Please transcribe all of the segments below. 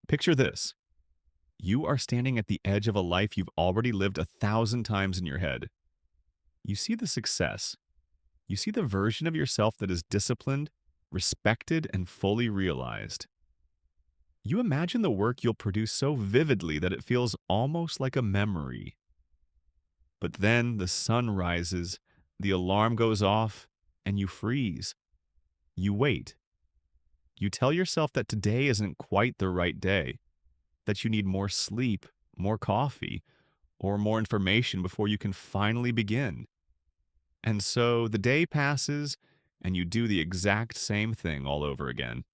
Picture this. You are standing at the edge of a life you've already lived 1,000 times in your head. You see the success. You see the version of yourself that is disciplined, respected, and fully realized. You imagine the work you'll produce so vividly that it feels almost like a memory. But then the sun rises, the alarm goes off, and you freeze. You wait. You tell yourself that today isn't quite the right day, that you need more sleep, more coffee, or more information before you can finally begin. And so the day passes, and you do the exact same thing all over again.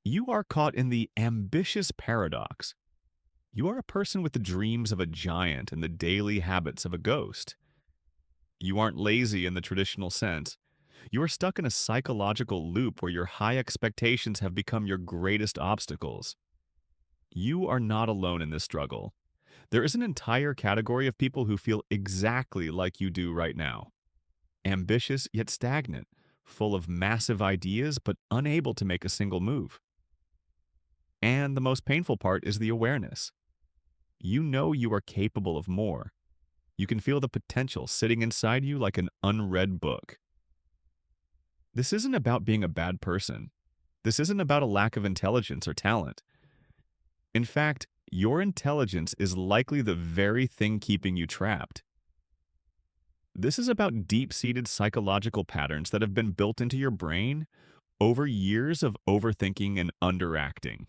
You are caught in the ambitious paradox. You are a person with the dreams of a giant and the daily habits of a ghost. You aren't lazy in the traditional sense. You are stuck in a psychological loop where your high expectations have become your greatest obstacles. You are not alone in this struggle. There is an entire category of people who feel exactly like you do right now. Ambitious yet stagnant, full of massive ideas but unable to make a single move. And the most painful part is the awareness. You know you are capable of more. You can feel the potential sitting inside you like an unread book. This isn't about being a bad person. This isn't about a lack of intelligence or talent. In fact, your intelligence is likely the very thing keeping you trapped. This is about deep-seated psychological patterns that have been built into your brain over years of overthinking and underacting.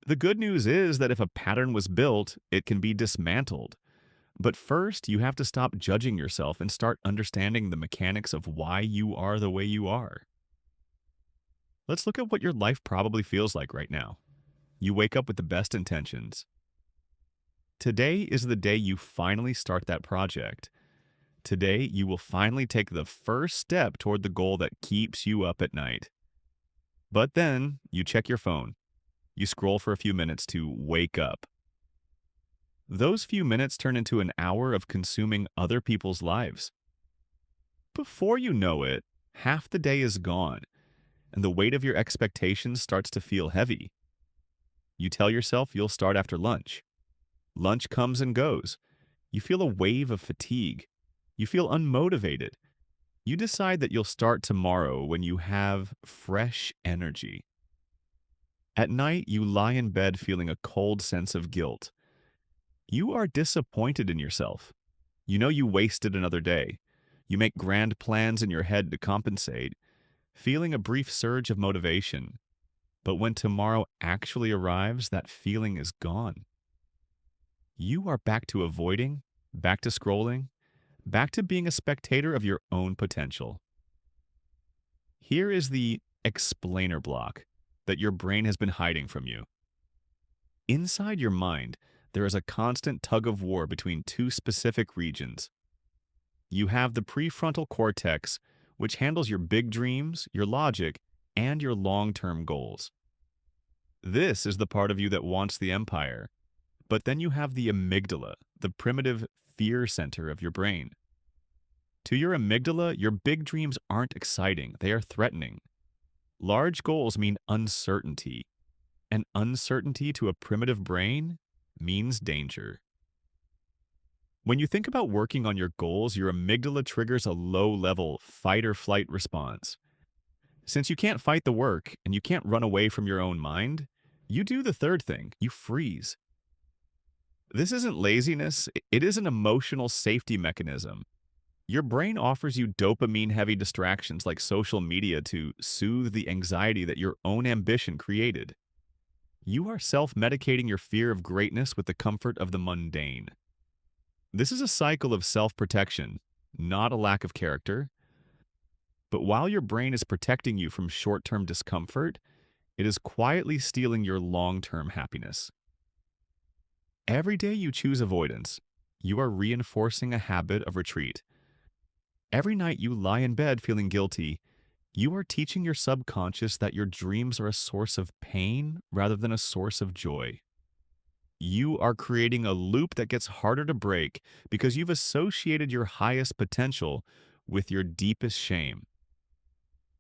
The good news is that if a pattern was built, it can be dismantled. But first, you have to stop judging yourself and start understanding the mechanics of why you are the way you are. Let's look at what your life probably feels like right now. You wake up with the best intentions. Today is the day you finally start that project. Today, you will finally take the first step toward the goal that keeps you up at night. But then, you check your phone. You scroll for a few minutes to wake up. Those few minutes turn into an hour of consuming other people's lives. Before you know it, half the day is gone, and the weight of your expectations starts to feel heavy. You tell yourself you'll start after lunch. Lunch comes and goes. You feel a wave of fatigue. You feel unmotivated. You decide that you'll start tomorrow when you have fresh energy. At night, you lie in bed feeling a cold sense of guilt. You are disappointed in yourself. You know you wasted another day. You make grand plans in your head to compensate, feeling a brief surge of motivation. But when tomorrow actually arrives, that feeling is gone. You are back to avoiding, back to scrolling, back to being a spectator of your own potential. Here is the explainer block that your brain has been hiding from you. Inside your mind, there is a constant tug-of-war between two specific regions. You have the prefrontal cortex, which handles your big dreams, your logic, and your long-term goals. This is the part of you that wants the empire. But then you have the amygdala, the primitive fear center of your brain. To your amygdala, your big dreams aren't exciting, they are threatening. Large goals mean uncertainty, and uncertainty to a primitive brain means danger. When you think about working on your goals, your amygdala triggers a low-level fight-or-flight response. Since you can't fight the work and you can't run away from your own mind, you do the third thing, you freeze. This isn't laziness, it is an emotional safety mechanism. Your brain offers you dopamine-heavy distractions like social media to soothe the anxiety that your own ambition created. You are self-medicating your fear of greatness with the comfort of the mundane. This is a cycle of self-protection, not a lack of character. But while your brain is protecting you from short-term discomfort, it is quietly stealing your long-term happiness. Every day you choose avoidance, you are reinforcing a habit of retreat. Every night you lie in bed feeling guilty, you are teaching your subconscious that your dreams are a source of pain rather than a source of joy. You are creating a loop that gets harder to break because you've associated your highest potential with your deepest shame.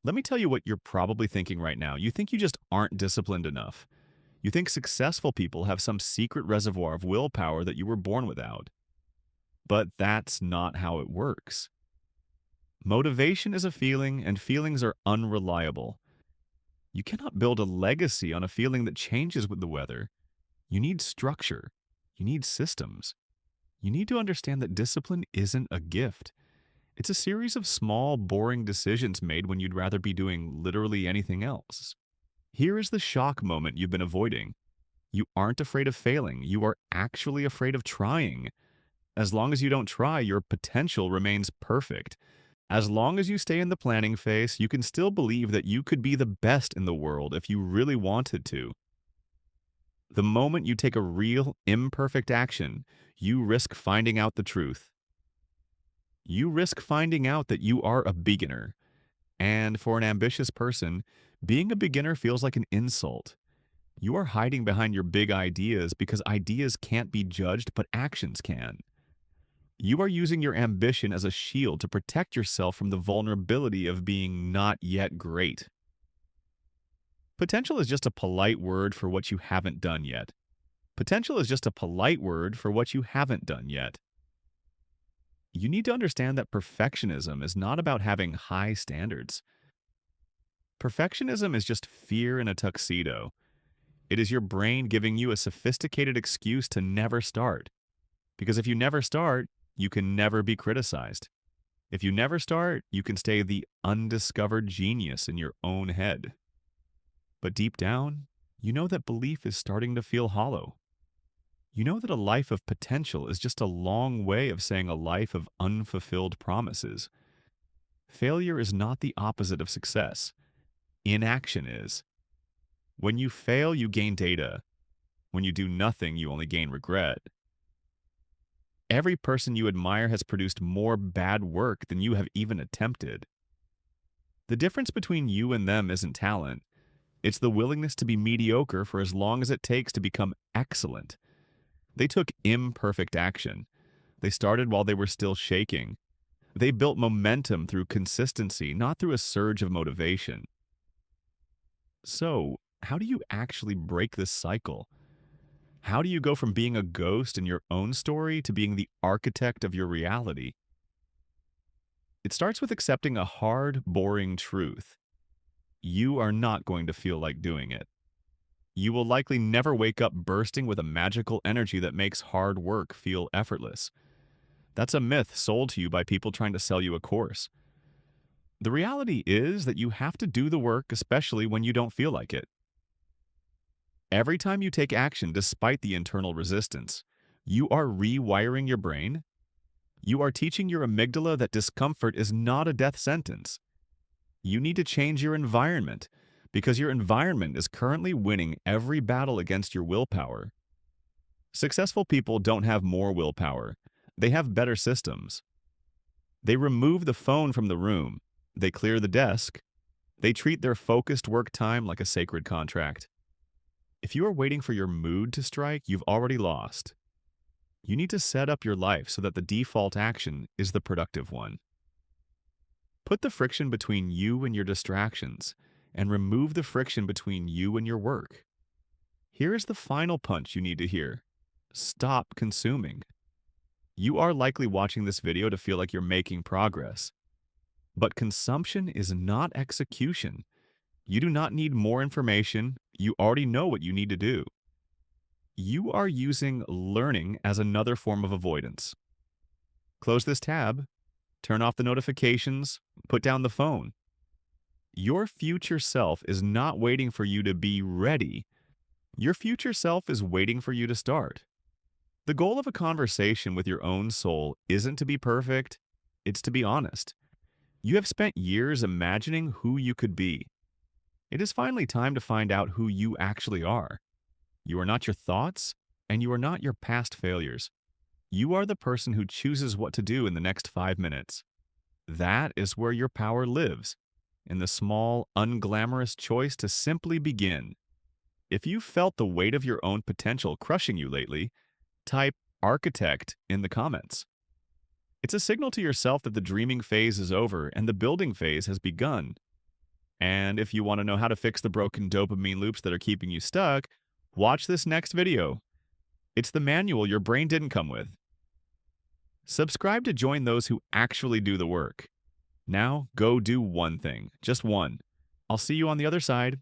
Let me tell you what you're probably thinking right now. You think you just aren't disciplined enough. You think successful people have some secret reservoir of willpower that you were born without. But that's not how it works. Motivation is a feeling, and feelings are unreliable. You cannot build a legacy on a feeling that changes with the weather. You need structure. You need systems. You need to understand that discipline isn't a gift. It's a series of small, boring decisions made when you'd rather be doing literally anything else. Here is the shock moment you've been avoiding. You aren't afraid of failing. You are actually afraid of trying. As long as you don't try, your potential remains perfect. As long as you stay in the planning phase, you can still believe that you could be the best in the world if you really wanted to. The moment you take a real, imperfect action, you risk finding out the truth. You risk finding out that you are a beginner. And for an ambitious person, being a beginner feels like an insult. You are hiding behind your big ideas because ideas can't be judged, but actions can. You are using your ambition as a shield to protect yourself from the vulnerability of being not yet great. Potential is just a polite word for what you haven't done yet. Potential is just a polite word for what you haven't done yet. You need to understand that perfectionism is not about having high standards. Perfectionism is just fear in a tuxedo. It is your brain giving you a sophisticated excuse to never start. Because if you never start, you can never be criticized. If you never start, you can stay the undiscovered genius in your own head. But deep down, you know that belief is starting to feel hollow. You know that a life of potential is just a long way of saying a life of unfulfilled promises. Failure is not the opposite of success. Inaction is. When you fail, you gain data. When you do nothing, you only gain regret. Every person you admire has produced more bad work than you have even attempted. The difference between you and them isn't talent. It's the willingness to be mediocre for as long as it takes to become excellent. They took imperfect action. They started while they were still shaking. They built momentum through consistency, not through a surge of motivation. So, how do you actually break this cycle? How do you go from being a ghost in your own story to being the architect of your reality? It starts with accepting a hard, boring truth. You are not going to feel like doing it. You will likely never wake up bursting with a magical energy that makes hard work feel effortless. That's a myth sold to you by people trying to sell you a course. The reality is that you have to do the work, especially when you don't feel like it. Every time you take action despite the internal resistance, you are rewiring your brain. You are teaching your amygdala that discomfort is not a death sentence. You need to change your environment because your environment is currently winning every battle against your willpower. Successful people don't have more willpower. They have better systems. They remove the phone from the room. They clear the desk. They treat their focused work time like a sacred contract. If you are waiting for your mood to strike, you've already lost. You need to set up your life so that the default action is the productive one. Put the friction between you and your distractions, and remove the friction between you and your work. Here is the final punch you need to hear. Stop consuming. You are likely watching this video to feel like you're making progress. But consumption is not execution. You do not need more information. You already know what you need to do. You are using learning as another form of avoidance. Close this tab, turn off the notifications, put down the phone. Your future self is not waiting for you to be ready. Your future self is waiting for you to start. The goal of a conversation with your own soul isn't to be perfect, it's to be honest. You have spent years imagining who you could be. It is finally time to find out who you actually are. You are not your thoughts, and you are not your past failures. You are the person who chooses what to do in the next 5 minutes. That is where your power lives, in the small, unglamorous choice to simply begin. If you felt the weight of your own potential crushing you lately, type architect in the comments. It's a signal to yourself that the dreaming phase is over and the building phase has begun. And if you want to know how to fix the broken dopamine loops that are keeping you stuck, watch this next video. It's the manual your brain didn't come with. Subscribe to join those who actually do the work. Now, go do one thing, just one. I'll see you on the other side.